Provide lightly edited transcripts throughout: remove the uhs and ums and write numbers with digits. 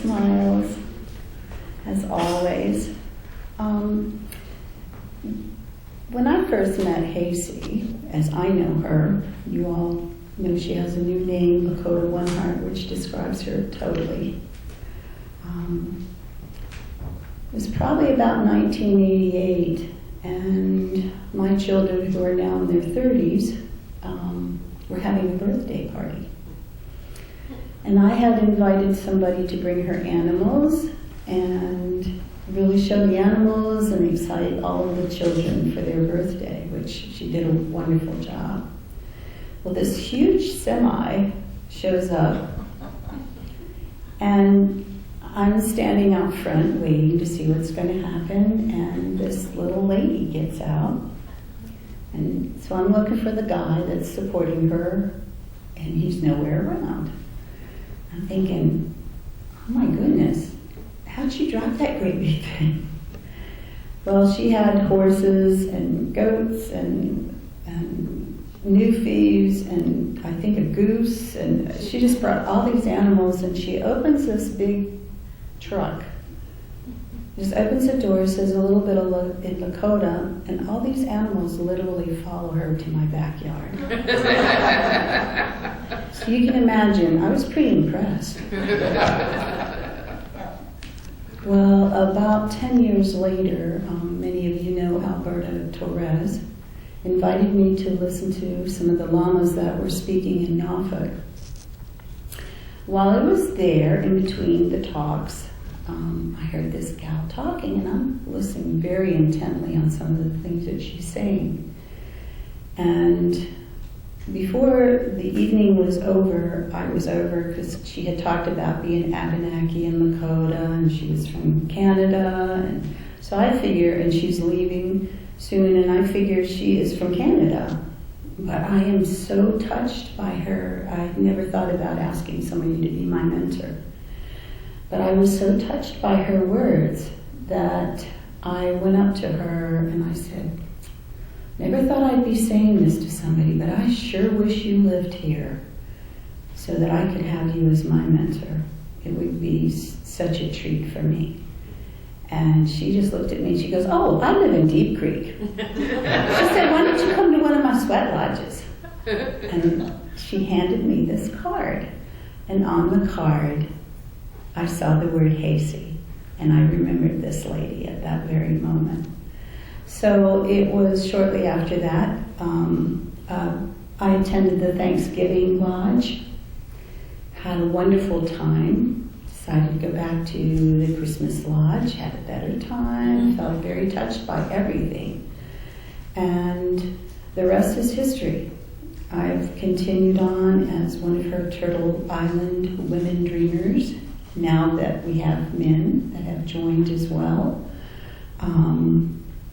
smiles, as always. When I first met Hasey, as I know her, you all know she has a new name, Lakota One Heart, which describes her totally. It was probably about 1988, and my children, who are now in their 30s, were having a birthday party. And I had invited somebody to bring her animals and really show the animals and excite all of the children for their birthday, which she did a wonderful job. Well, this huge semi shows up, and I'm standing out front waiting to see what's going to happen, and this little lady gets out. And so I'm looking for the guy that's supporting her, and he's nowhere around. I'm thinking, oh my goodness, how'd she drop that great big thing? Well, she had horses and goats and newfies and I think a goose, and she just brought all these animals, and she opens this big truck. Just opens the door, says a little bit in Lakota, and all these animals literally follow her to my backyard. So you can imagine, I was pretty impressed. Well, about 10 years later, many of you know Alberta Torres invited me to listen to some of the lamas that were speaking in Norfolk. While I was there, in between the talks, I heard this gal talking, and I'm listening very intently on some of the things that she's saying. And before the evening was over, I was over because she had talked about being Abenaki and Lakota, and she was from Canada, and so I figure, and she's leaving soon, and I figure she is from Canada. But I am so touched by her. I never thought about asking somebody to be my mentor. But I was so touched by her words that I went up to her and I said, never thought I'd be saying this to somebody, but I sure wish you lived here so that I could have you as my mentor. It would be such a treat for me. And she just looked at me and she goes, oh, I live in Deep Creek. She said, why don't you come to one of my sweat lodges? And she handed me this card. And on the card, I saw the word Hasey, and I remembered this lady at that very moment. So it was shortly after that, I attended the Thanksgiving Lodge, had a wonderful time, decided to go back to the Christmas Lodge, had a better time, felt very touched by everything. And the rest is history. I've continued on as one of her Turtle Island women dreamers, now that we have men that have joined as well.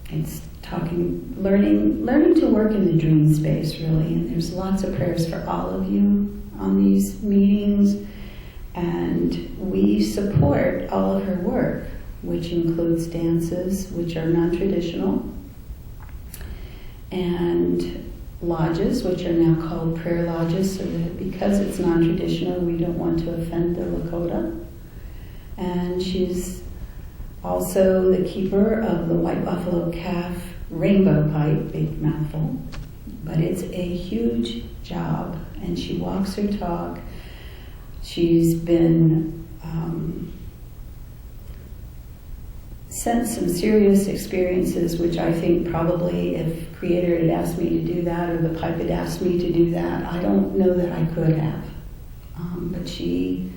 It's learning to work in the dream space, really, and there's lots of prayers for all of you on these meetings, and we support all of her work, which includes dances, which are non-traditional, and lodges, which are now called prayer lodges, so that because it's non-traditional, we don't want to offend the Lakota. And she's also the keeper of the White Buffalo Calf Rainbow Pipe, big mouthful, but it's a huge job, and she walks her talk. She's been sent some serious experiences, which I think probably if Creator had asked me to do that, or the pipe had asked me to do that, I don't know that I could have. But she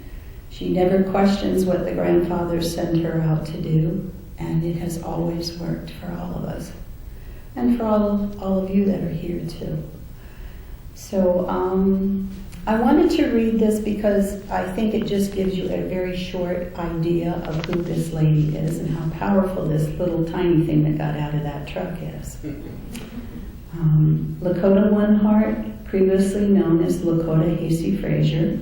never questions what the grandfathers sent her out to do, and it has always worked for all of us, and for all of you that are here too. So I wanted to read this because I think it just gives you a very short idea of who this lady is and how powerful this little tiny thing that got out of that truck is. Lakota One Heart, previously known as Lakota Hasey Frazier,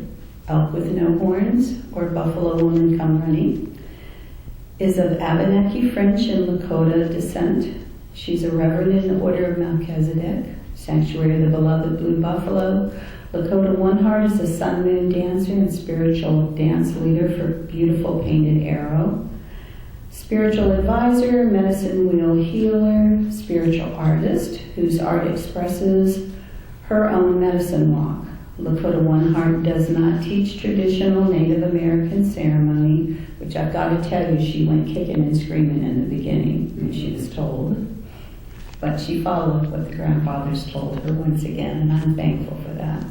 Elk with No Horns, or Buffalo Woman Come Running, is of Abenaki, French, and Lakota descent. She's a reverend in the Order of Melchizedek, Sanctuary of the Beloved Blue Buffalo, Lakota One Heart is a sun moon dancer and spiritual dance leader for Beautiful Painted Arrow. Spiritual advisor, medicine wheel healer, spiritual artist whose art expresses her own medicine walk. Lakota One Heart does not teach traditional Native American ceremony, which I've got to tell you, she went kicking and screaming in the beginning when she was told. But she followed what the grandfathers told her once again, and I'm thankful for that.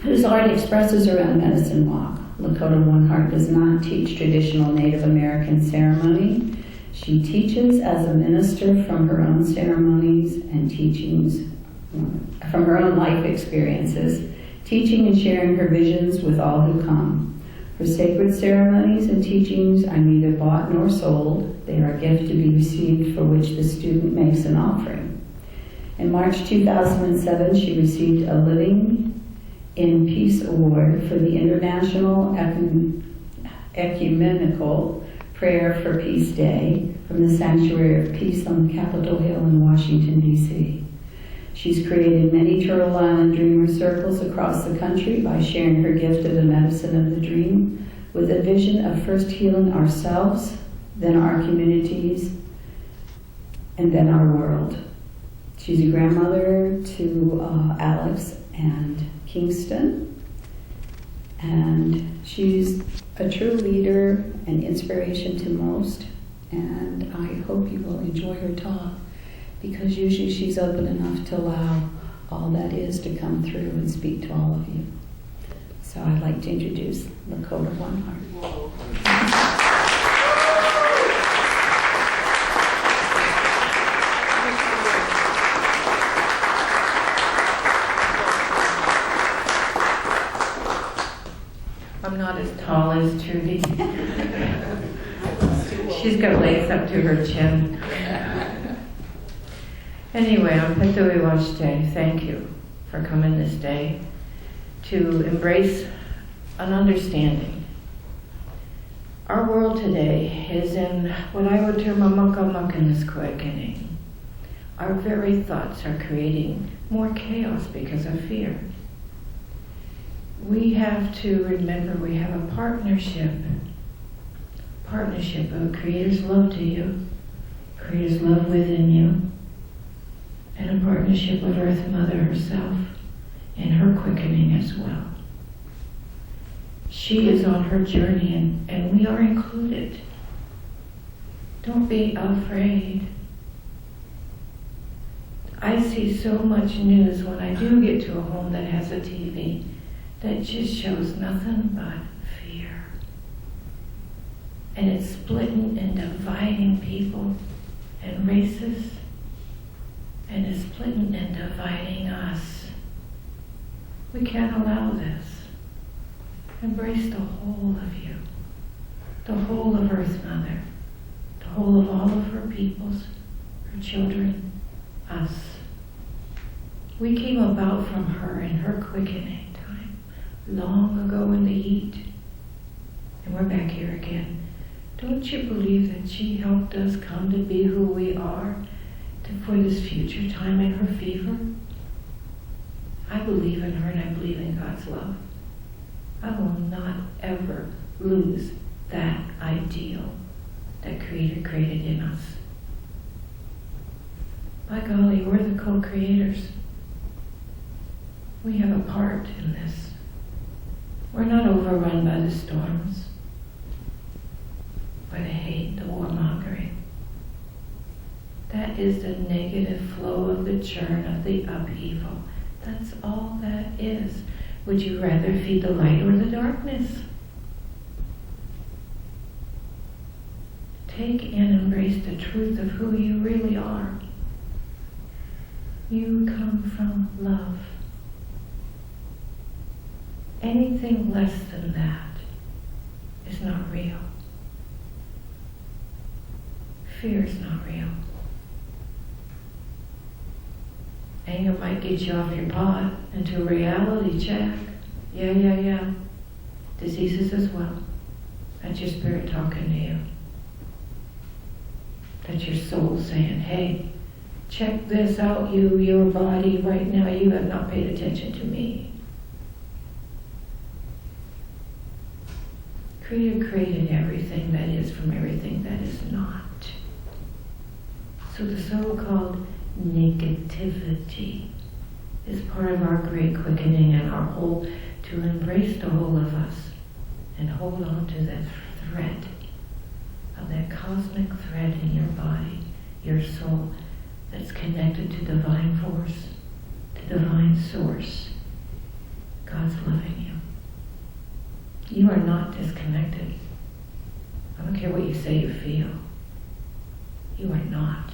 Whose art expresses her own medicine walk. Lakota One Heart does not teach traditional Native American ceremony. She teaches as a minister from her own ceremonies and teachings, from her own life experiences, teaching and sharing her visions with all who come. Her sacred ceremonies and teachings are neither bought nor sold. They are a gift to be received for which the student makes an offering. In March 2007, she received a Living in Peace Award for the International Ecumenical Prayer for Peace Day from the Sanctuary of Peace on Capitol Hill in Washington, D.C. She's created many Turtle Island Dreamer Circles across the country by sharing her gift of the medicine of the dream with a vision of first healing ourselves, then our communities, and then our world. She's a grandmother to Alex and Kingston, and she's a true leader and inspiration to most, and I hope you will enjoy her talk, because usually she's open enough to allow all that is to come through and speak to all of you. So I'd like to introduce Lakota One Heart. I'm not as tall as Trudy. She's got legs up to her chin. Anyway, on Petui Day, thank you for coming this day to embrace an understanding. Our world today is in what I would term a muckamuckiness quickening. Our very thoughts are creating more chaos because of fear. We have to remember we have a partnership of Creator's love to you, Creator's love within you, and a partnership with Earth Mother herself in her quickening as well. She is on her journey and we are included. Don't be afraid. I see so much news when I do get to a home that has a TV that just shows nothing but fear. And it's splitting and dividing people and races, and it's splitting and dividing us. We can't allow this. Embrace the whole of you, the whole of Earth Mother, the whole of all of her peoples, her children, us. We came about from her in her quickening long ago in the heat, and we're back here again. Don't you believe that she helped us come to be who we are for this future time in her fever? I believe in her and I believe in God's love. I will not ever lose that ideal that Creator created in us. By golly, we're the co-creators. We have a part in this. We're not overrun by the storms, by the hate, the warmongering. That is the negative flow of the churn of the upheaval. That's all that is. Would you rather feed the light or the darkness? Take and embrace the truth of who you really are. You come from love. Anything less than that is not real. Fear is not real. Anger might get you off your pot into a reality check. Yeah. Diseases as well. That's your spirit talking to you. That's your soul saying, hey, Check this out, your body right now. You have not paid attention to me. Creator created everything that is from everything that is not. So the so-called negativity is part of our great quickening and our whole, to embrace the whole of us and hold on to that thread of that cosmic thread in your body, your soul, that's connected to divine force, to divine source. God's loving you. You are not disconnected. I don't care what you say you feel. You are not.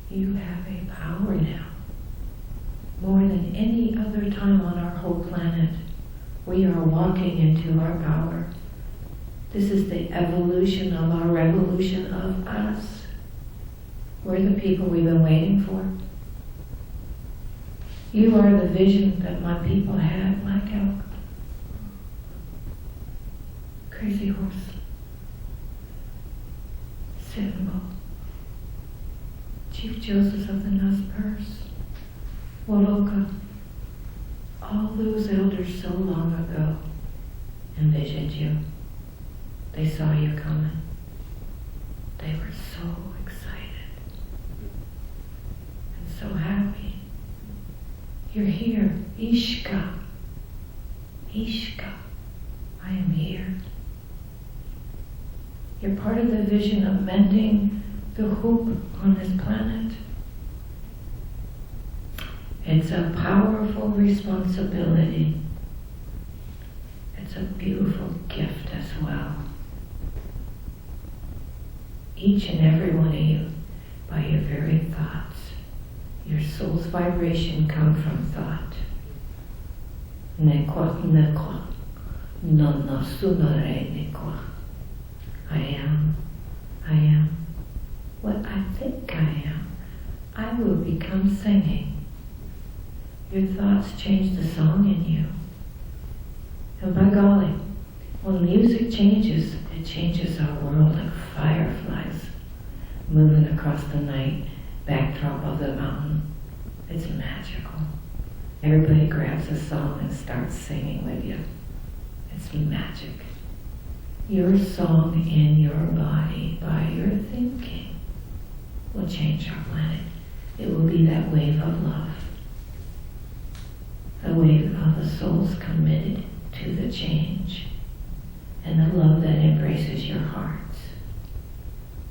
You have a power now. More than any other time on our whole planet, we are walking into our power. This is the evolution of our revolution of us. We're the people we've been waiting for. You are the vision that my people had, like a crazy horse, symbol, Chief Joseph of the Nez Perce, Woloka, all those elders so long ago envisioned you. They saw you coming. They were so excited and so happy. You're here. Ishka. Ishka. I am here. You're part of the vision of mending the hoop on this planet. It's a powerful responsibility. It's a beautiful gift as well. Each and every one of you, by your very thoughts, your soul's vibration come from thought. Nekwa, nekwa, nana sunare nekwa. I am what I think I am. I will become singing. Your thoughts change the song in you. And by golly, when music changes, it changes our world like fireflies moving across the night backdrop of the mountain. It's magical. Everybody grabs a song and starts singing with you. It's magic. Your song in your body, by your thinking, will change our planet. It will be that wave of love. A wave of the souls committed to the change. And the love that embraces your hearts.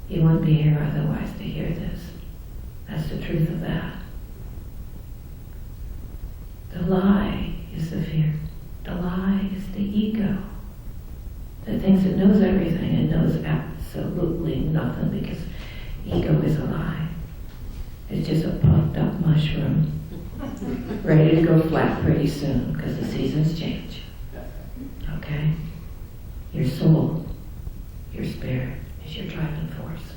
You wouldn't be here otherwise to hear this. That's the truth of that. The lie is the fear. The lie is the ego that thinks it knows everything and knows absolutely nothing, because ego is a lie. It's just a puffed up mushroom ready to go flat pretty soon because the seasons change. Okay? Your soul, your spirit is your driving force.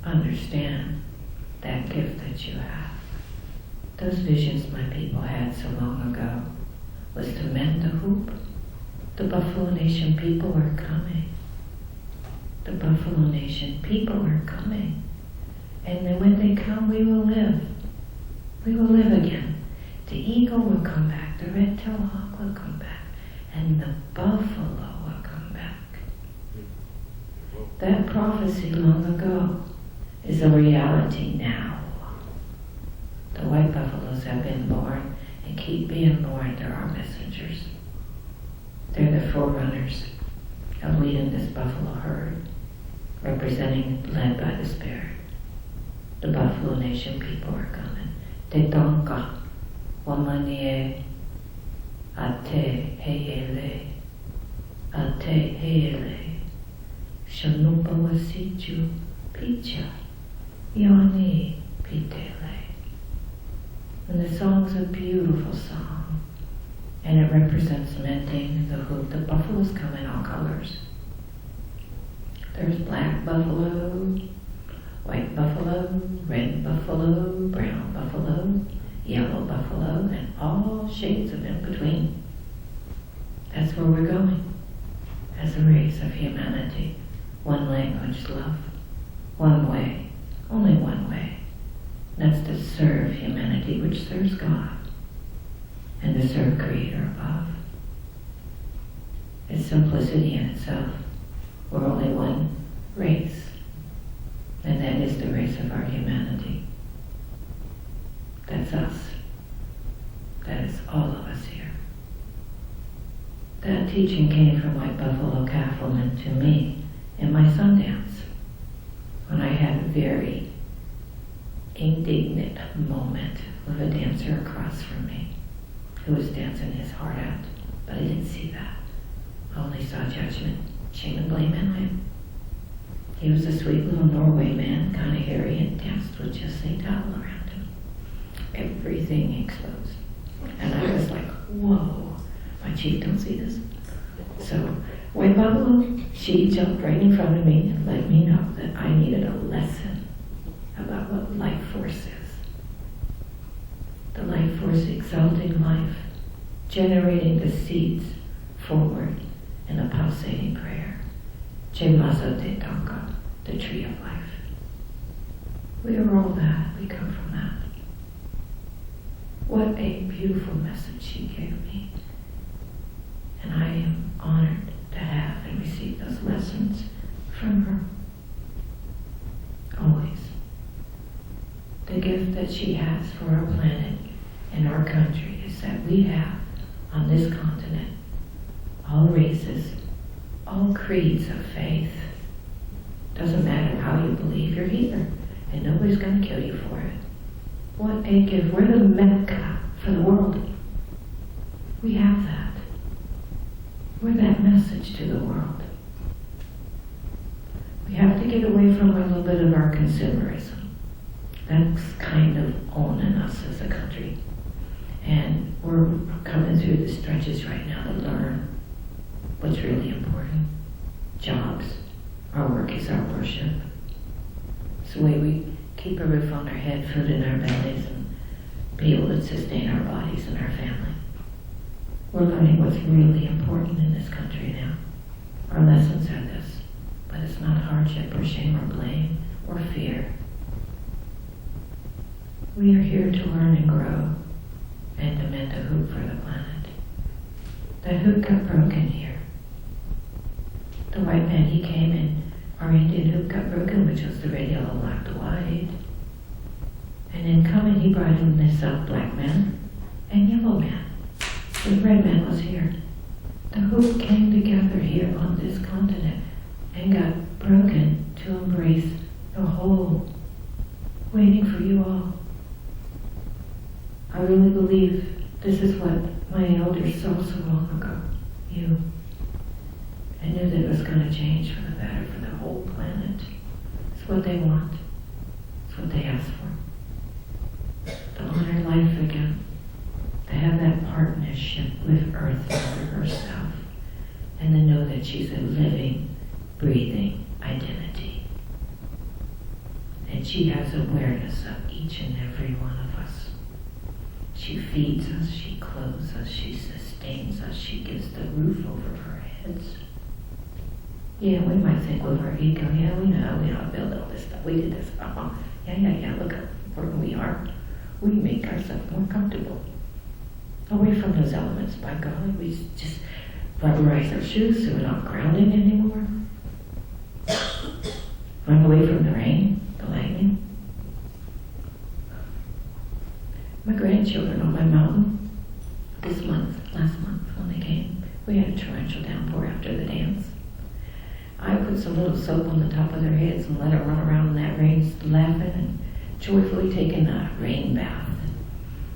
Understand that gift that you have. Those visions my people had so long ago was to mend the hoop. The Buffalo Nation people are coming. The Buffalo Nation people are coming. And then when they come, we will live. We will live again. The eagle will come back. The red-tailed hawk will come back. And the buffalo will come back. That prophecy long ago is a reality now. The white buffaloes have been born and keep being born. They're our messengers. They're the forerunners of leading this buffalo herd, representing, led by the Spirit. The Buffalo Nation people are coming. Te tonka, wamanie, ate heele, ate heele, shanupa wasichu, picha, yoni pitele. And the song's a beautiful song. And it represents mending the hoop. The buffaloes come in all colors. There's black buffalo, white buffalo, red buffalo, brown buffalo, yellow buffalo, and all shades of in between. That's where we're going as a race of humanity. One language, love. One way. Only one way. That's to serve humanity, which serves God, and to serve Creator above. It's simplicity in itself. We're only one race, and that is the race of our humanity. That's us. That is all of us here. That teaching came from White Buffalo Cattleman to me in my Sundance, when I had a very indignant moment with a dancer across from me who was dancing his heart out, but I didn't see that. I only saw judgment, shame, and blame in him. He was a sweet little Norway man, kind of hairy, and danced with just a towel around him. Everything exposed. And I was like, whoa, my chief don't see this. So White Buffalo, she jumped right in front of me and let me know that I needed a lesson about what life force is. The life force exalting life, generating the seeds forward in a pulsating prayer. Chemazo te Tanka, the tree of life. We are all that. We come from that. What a beautiful message she gave me. And I am honored to have and receive those lessons from her. Always. The gift that she has for our planet and our country is that we have on this continent all races, all creeds of faith. Doesn't matter how you believe, you're here, and nobody's going to kill you for it. What a gift. We're the Mecca for the world. We have that. We're that message to the world. We have to get away from a little bit of our consumerism. That's kind of owning us as a country. And we're coming through the stretches right now to learn what's really important. Jobs. Our work is our worship. It's the way we keep a roof on our head, food in our bellies, and be able to sustain our bodies and our family. We're learning what's really important in this country now. Our lessons are this, but it's not hardship or shame or blame or fear. We are here to learn and grow and to mend a hoop for the planet. That hoop got broken here. The white man, he came and our Indian hoop got broken, which was the red, yellow, black, the white. And in coming, he brought in this black man and yellow man. The red man was here. The hoop came together here on this continent and got broken to embrace the whole, waiting for you all. I really believe this is what my elders saw so long ago. You. I knew that it was going to change for the better for the whole planet. It's what they want. It's what they ask for. To honor life again. To have that partnership with Earth Mother herself. And to know that she's a living, breathing identity. And she has awareness of each and every one of us. She feeds us, she clothes us, she sustains us, she gives the roof over our heads. Yeah, we might think with our ego, yeah, we know how to build all this stuff. We did this. Yeah, look how important we are. We make ourselves more comfortable. Away from those elements, by golly, we just rubberize our shoes so we're not grounding anymore. Run away from the rain, the lightning. My grandchildren on my mountain, last month when they came, we had a torrential downpour after the dance. I put some little soap on the top of their heads and let them run around in that rain, laughing and joyfully taking a rain bath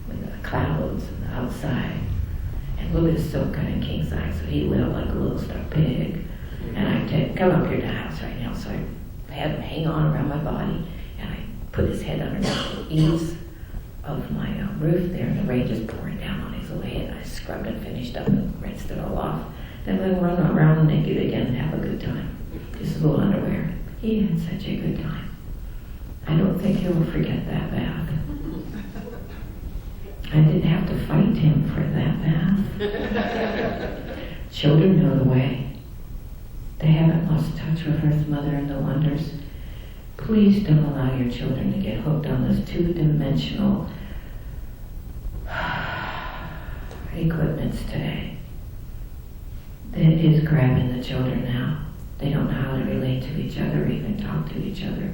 with the clouds and the outside. And a little bit of soap got in King's eye, so he lit up like a little stuffed pig. And I said, come up here to the house right now. So I had him hang on around my body, and I put his head underneath the eaves of my roof there, and the rain just pouring down on his little head. I scrubbed and finished up and rinsed it all off. Then we run around naked again and have a good time. Just a little underwear. He had such a good time. I don't think he'll forget that bath. I didn't have to fight him for that bath. Children know the way. They haven't lost touch with Earth Mother and the wonders. Please don't allow your children to get hooked on this two-dimensional equipments today. That is grabbing the children now. They don't know how to relate to each other or even talk to each other.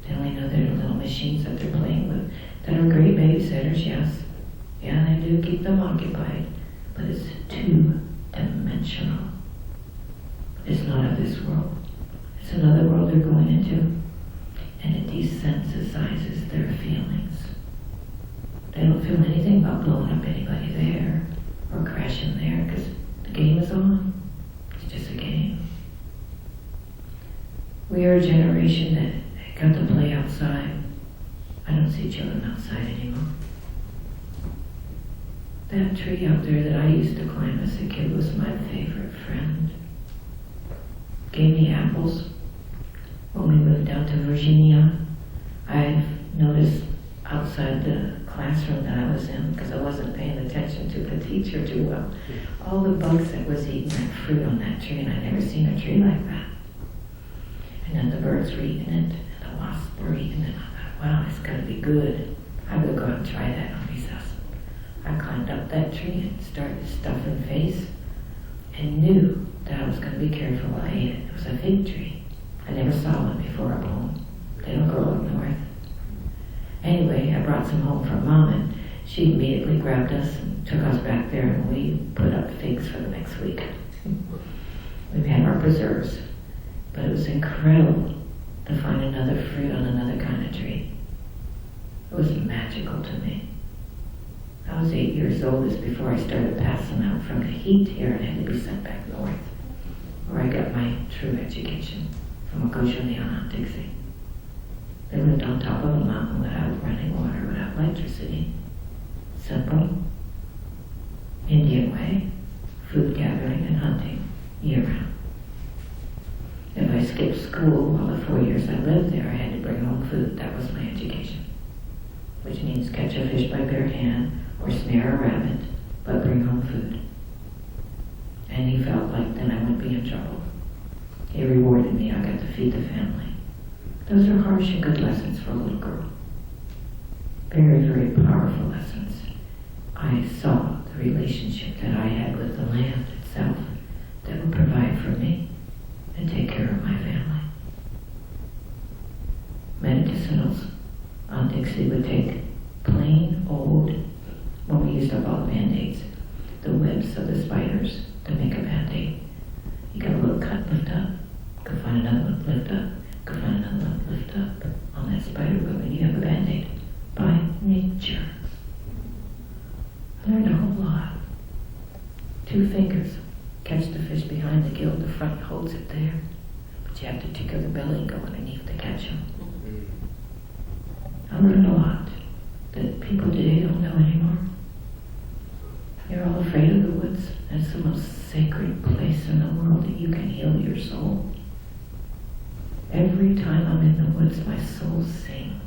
They only know they're little machines that they're playing with that are great babysitters, yes. Yeah, they do keep them occupied. But it's two-dimensional. It's not of this world. It's another world they're going into. And it desensitizes their feelings. They don't feel anything about blowing up anybody there or crashing there because the game is on. It's just a game. We are a generation that got to play outside. I don't see children outside anymore. That tree out there that I used to climb as a kid was my favorite friend. Gave me apples. When we moved out to Virginia, I've noticed outside the classroom that I was in, because I wasn't paying attention to the teacher too well, all the bugs that was eating that fruit on that tree, and I'd never seen a tree like that. And then the birds were eating it, and the wasps were eating it. I thought, wow, it's gonna be good. I would go out and try that on recess. I climbed up that tree and started stuffing face, and knew that I was gonna be careful while I ate it. It was a fig tree. I never saw one before up home. They don't grow up north. Anyway, I brought some home from Mom, and she immediately grabbed us and took us back there, and we put up figs for the next week. We had our preserves, but it was incredible to find another fruit on another kind of tree. It was magical to me. I was 8 years old just before I started passing out from the heat here and had to be sent back north, where I got my true education from Lakota One Heart. They lived on top of a mountain without running water, without electricity. Simple, Indian way, food gathering and hunting year-round. If I skipped school all the 4 years I lived there, I had to bring home food. That was my education. Which means catch a fish by bare hand or snare a rabbit, but bring home food. And he felt like then I wouldn't be in trouble. He rewarded me. I got to feed the family. Those are harsh and good lessons for a little girl. Very, very powerful lessons. I saw the relationship that I had with the land itself that would provide for me and take care of my family. Medicinals on Dixie would take plain old, when we used up all the Band-Aids, the webs of the spiders to make a Band-Aid. You got a little cut, lift up, go find another one, lift up, go find another one, lift up on that spider web, and you have a Band-Aid by nature. I learned a whole lot. 2 fingers, catch the fish behind the gill, the front holds it there, but you have to tickle the belly and go underneath to catch them. I learned a lot that people today don't know anymore. You're all afraid of the woods. It's the most sacred place in the world that you can heal your soul. Every time I'm in the woods, my soul sings.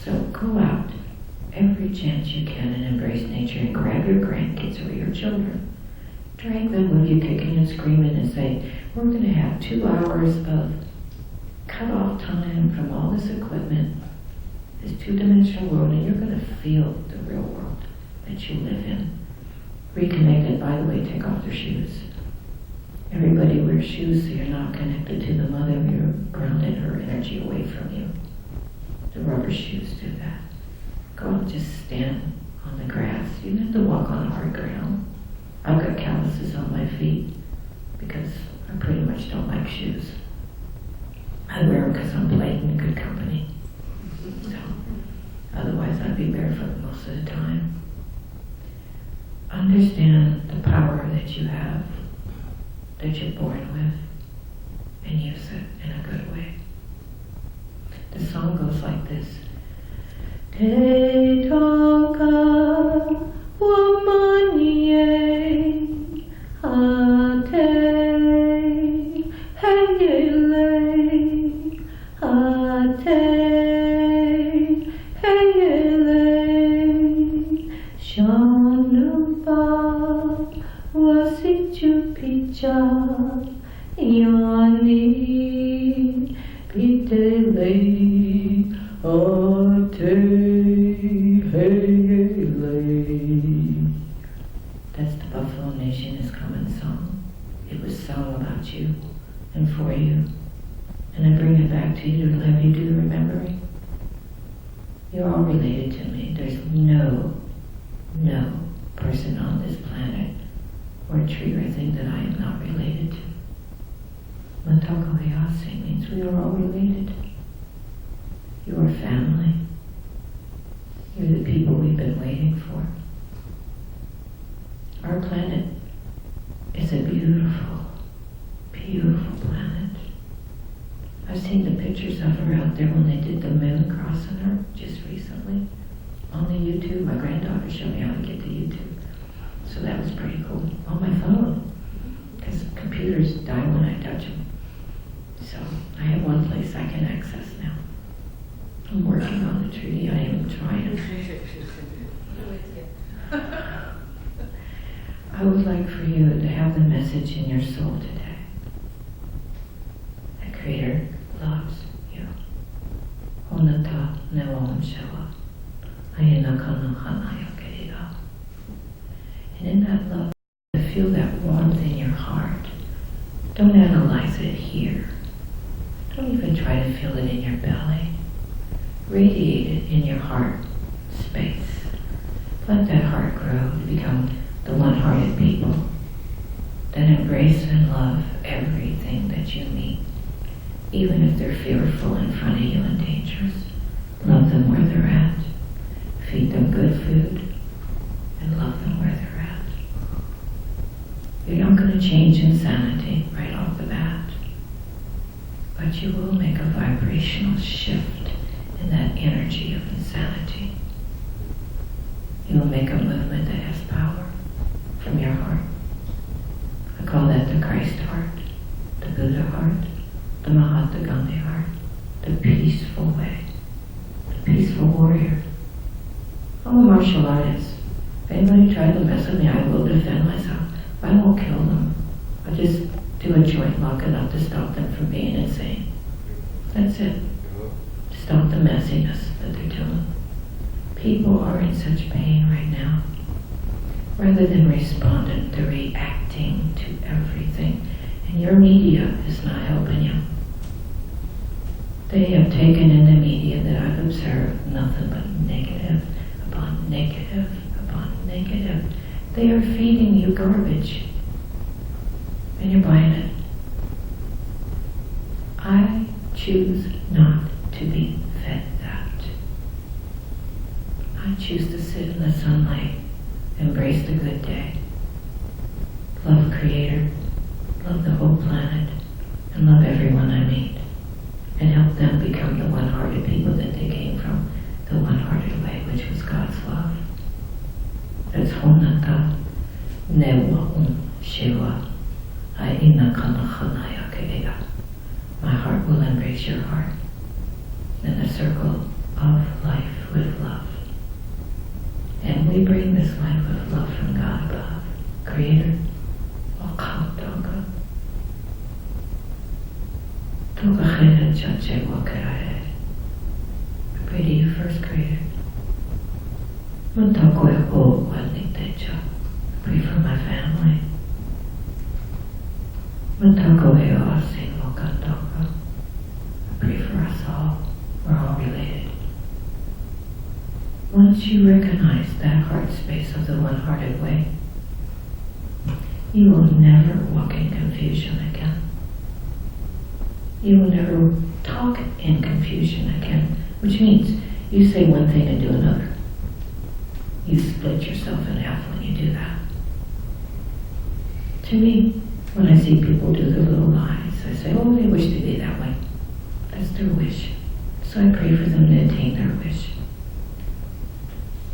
So go out every chance you can and embrace nature and grab your grandkids or your children. Drag them with you kicking and screaming and say, we're going to have 2 hours of cut-off time from all this equipment, this two-dimensional world, and you're going to feel the real world that you live in. Reconnected, by the way, take off their shoes. Everybody wears shoes so you're not connected to the mother. You're grounding her energy away from you. The rubber shoes do that. Go out and just stand on the grass. You don't have to walk on hard ground. I've got calluses on my feet because I pretty much don't like shoes. I wear them because I'm playing in good company. So, otherwise I'd be barefoot most of the time. Understand the power that you have, that you're born with, and use it in a good way. The song goes like this. Te toka wamanie a te hegele a te hegele shanupa wasichu picha yani That's the Buffalo Nation is Coming song. It was sung about you and for you. And I bring it back to you to have you do the remembering. You're all related to me. There's no person on this planet or tree or thing that I am not related to. Matoko Hiase means we are all related. You are family. You're the people we've been waiting for. Our planet is a beautiful, beautiful planet. I've seen the pictures of her out there when they did the moon crossing her just recently on the YouTube. My granddaughter showed me how to get to YouTube. So that was pretty cool. On my phone. Because computers die when I touch them. So I have one place I can access now. I'm working on the treaty. I am trying. I would like for you to have the message in your soul today. The Creator loves you. Honata Neom Shawa. And in that love, feel that warmth in your heart. Don't analyze it here. Don't even try to feel it in your belly. Radiate it in your heart space. Let that heart grow to become the one-hearted people that embrace and love everything that you meet, even if they're fearful in front of you and dangerous. Love them where they're at. Feed them good food and love them where they're at. You're not going to change insanity right off the bat, but you will make a vibrational shift in that energy of insanity. You will make a movement that has power from your heart. I call that the Christ heart, the Buddha heart, the Mahatma Gandhi heart, the peaceful way, the peaceful warrior. I'm a martial artist. If anybody tried to mess with me, I will defend myself. I won't kill them. I just do a joint lock enough to stop them from being insane. That's it. Stop the messiness that they're doing. People are in such pain right now. Rather than responding, they're reacting to everything. And your media is not helping you. They have taken in the media that I've observed nothing but negative upon negative upon negative. They are feeding you garbage. And you're buying it. I choose not to be fed that. I choose to sit in the sunlight, embrace the good day, love Creator, love the whole planet, and love everyone I meet, and help them become the one-hearted people that they came from, the one-hearted way, which was God's love. That's Honata Newa Shiva. My heart will embrace your heart in a circle of life with love. And we bring this life of love from God above, Creator. I pray to you first, Creator. I pray for my family. I pray for us all. We're all related. Once you recognize that heart space of the one-hearted way, you will never walk in confusion again. You will never talk in confusion again, which means you say one thing and do another. You split yourself in half when you do that. To me, when I see people do their little lies, I say, oh, they wish to be that way. That's their wish. So I pray for them to attain their wish.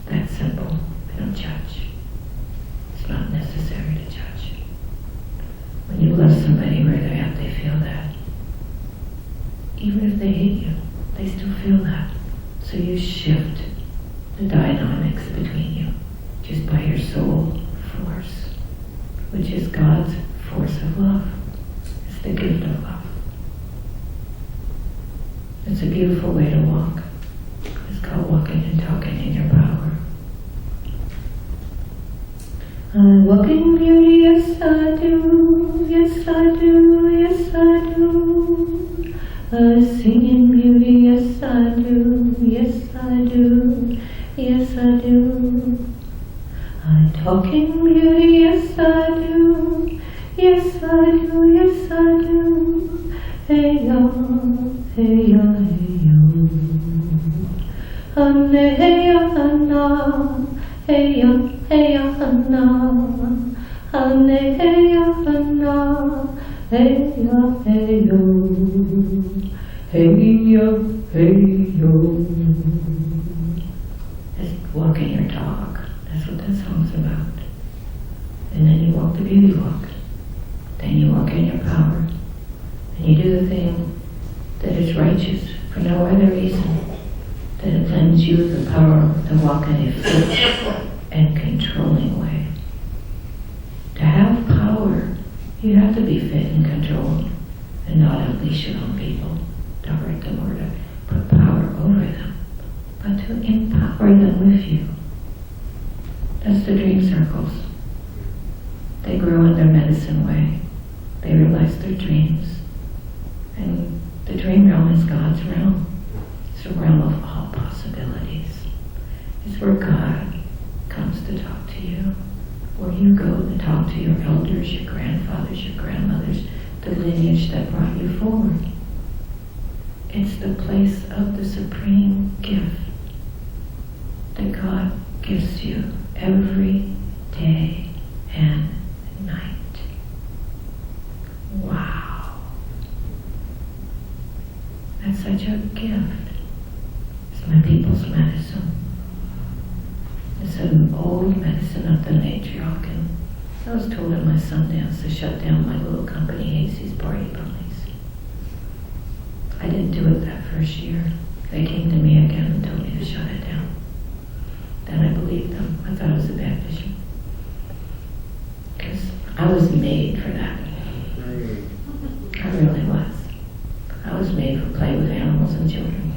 That's simple. I don't judge. It's not necessary to judge. When you love somebody where they're at, they feel that. Even if they hate you, they still feel that. So you shift the dynamics between you just by your soul force, which is God's force of love. It's the gift of love. It's a beautiful way to walk. I walk in beauty, yes I do, yes I do, yes I do. I sing in beauty, yes I do, yes I do, yes I do. I talk in beauty, yes I do, yes I do, yes I do. Hey ya, hey ya, hey yo. Anne hey ya, Anna, hey ya, hey ya, Anna. Anne hey ya, Anna, hey ya, hey yo. Hey ya, hey yo. Just walking your dog. That's what that song's about. And then you walk the beauty walk. Then you walk in your power. And you do the thing that is righteous for no other reason. That it lends you the power to walk in a fit and controlling way. To have power, you have to be fit and controlled and not unleash it on people to hurt them or to put power over them, but to empower them with you. That's the dream circles. They grow in their medicine way. They realize their dreams. And the dream realm is God's realm. It's a realm of all possibilities. It's where God comes to talk to you. Where you go to talk to your elders, your grandfathers, your grandmothers, the lineage that brought you forward. It's the place of the supreme gift that God gives you every day and night. Wow. That's such a gift. It's my people's medicine. It's an old medicine of the matriarch. And I was told at my Sundance to shut down my little company, Hazy's Party Ponies. I didn't do it that first year. They came to me again and told me to shut it down. Then I believed them. I thought it was a bad vision. Because I was made for that. I really was. I was made for play with animals and children.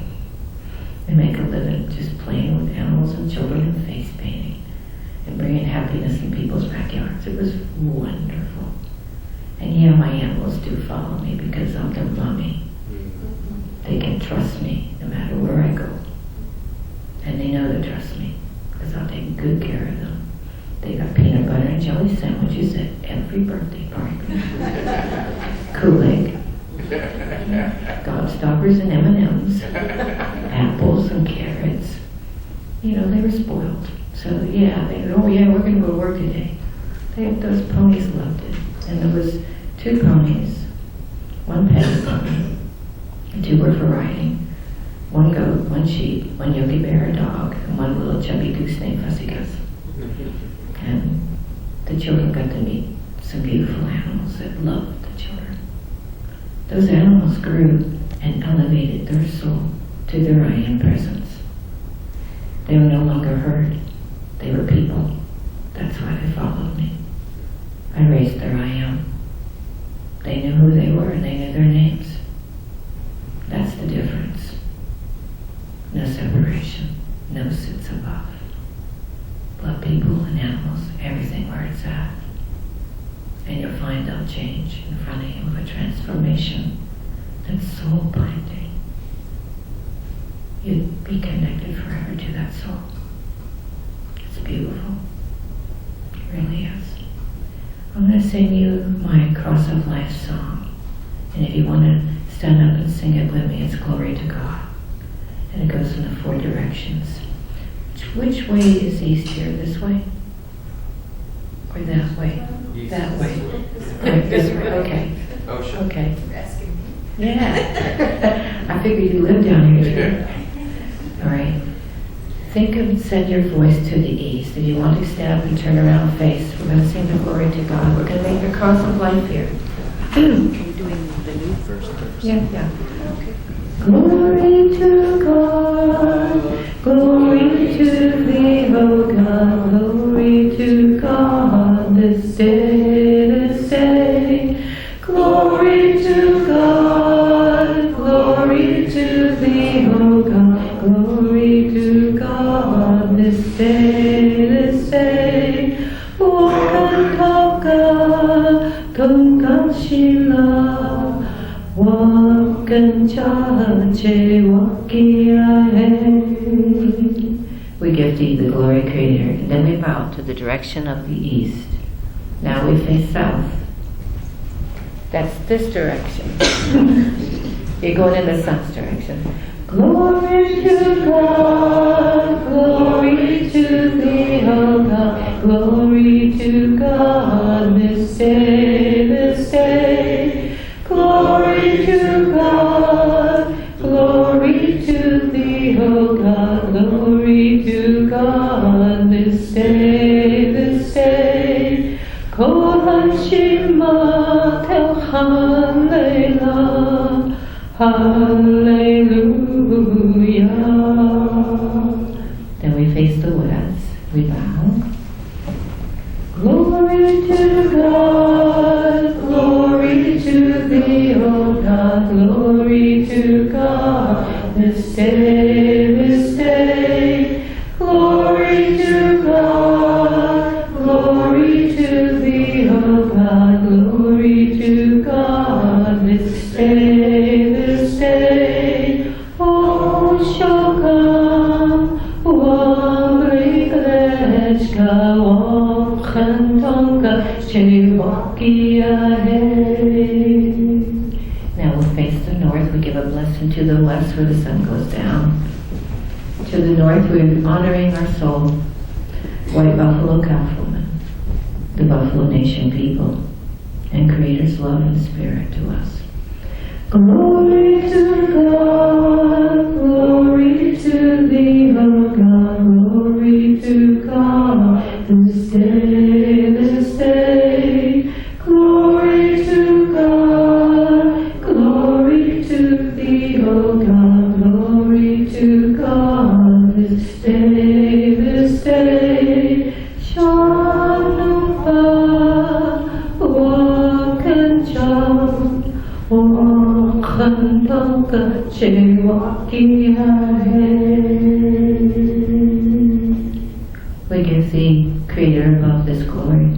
And make a living just playing with animals and children and face painting. And bringing happiness in people's backyards. It was wonderful. And yeah, my animals do follow me because I'm their mommy. They can trust me no matter where I go. And they know to trust me because I'll take good care of them. They got peanut butter and jelly sandwiches at every birthday party. Kool-Aid. Gobstoppers and M&Ms. Apples and carrots. You know, they were spoiled. So yeah, oh yeah, we're going to go to work today. Those ponies loved it. And there was 2 ponies. 1 petty pony. And 2 were for riding. 1 goat, 1 sheep, 1 Yogi Bear, a dog, and 1 little chubby goose named Fussy Gus. And the children got to meet some beautiful animals that loved the children. Those animals grew and elevated their soul to their I Am presence. They were no longer herd. They were people. That's why they followed me. I raised their I Am. They knew who they were and they knew their names. That's the difference. No separation. No sits above. Love people and animals, everything where it's at. And you'll find they'll change in front of you with a transformation that's soul binding. You'd be connected forever to that soul. It's beautiful. It really is. I'm going to sing you my Cross of Life song. And if you want to stand up and sing it with me, it's Glory to God. And it goes in the 4 directions. Which way is east here? This way? Or that way? East. That way. Right, this way. Okay. Ocean. Okay. You're asking me. Yeah. I figured you live down here too. All right. Think and send your voice to the east. If you want to stand up and turn around and face, we're going to sing the glory to God. We're going to make the cross of life here. Are you doing the new first? Yeah, yeah. Okay. Glory to God, glory to thee, O God, glory to God this day, glory to God, glory to thee, O God, glory to God this day, glory We give to you the glory, Creator. And then we bow to the direction of the east. Now we face south. That's this direction. You're going in the sun's direction. Glory to God, glory to thee, O God, glory to God this day, this day. Glory to God, glory to thee, O God, glory to God this day, this day. Kol Hashima tel Hallelujah, Hallelujah. Then we face the west. We bow. Glory to God, glory to thee, O God, glory to God this day, this day. Glory to God, glory to thee, O God, glory to God this day, this day. O Shokam, Wamriklechka, Wamchantonka, Now we'll face the north. We give a blessing to the west where the sun goes down. To the north, we're honoring our soul, White Buffalo Cattlemen, the Buffalo Nation people, and Creator's love and spirit to us. Glory to God, glory to thee, O God, glory to God, this day, this day. Glory to God, glory to thee, O God, glory to God, this day, this day. Shanupa, Wakancham, Wakhantoka, We give thee, Creator above this glory.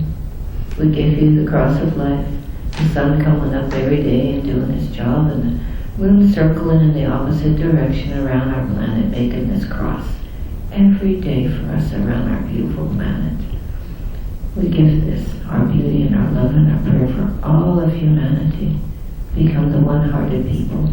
We give you the cross of life, the sun coming up every day and doing its job, and the moon circling in the opposite direction around our planet, making this cross every day for us around our beautiful planet. We give this, our beauty and our love and our prayer for all of humanity. Become the one-hearted people.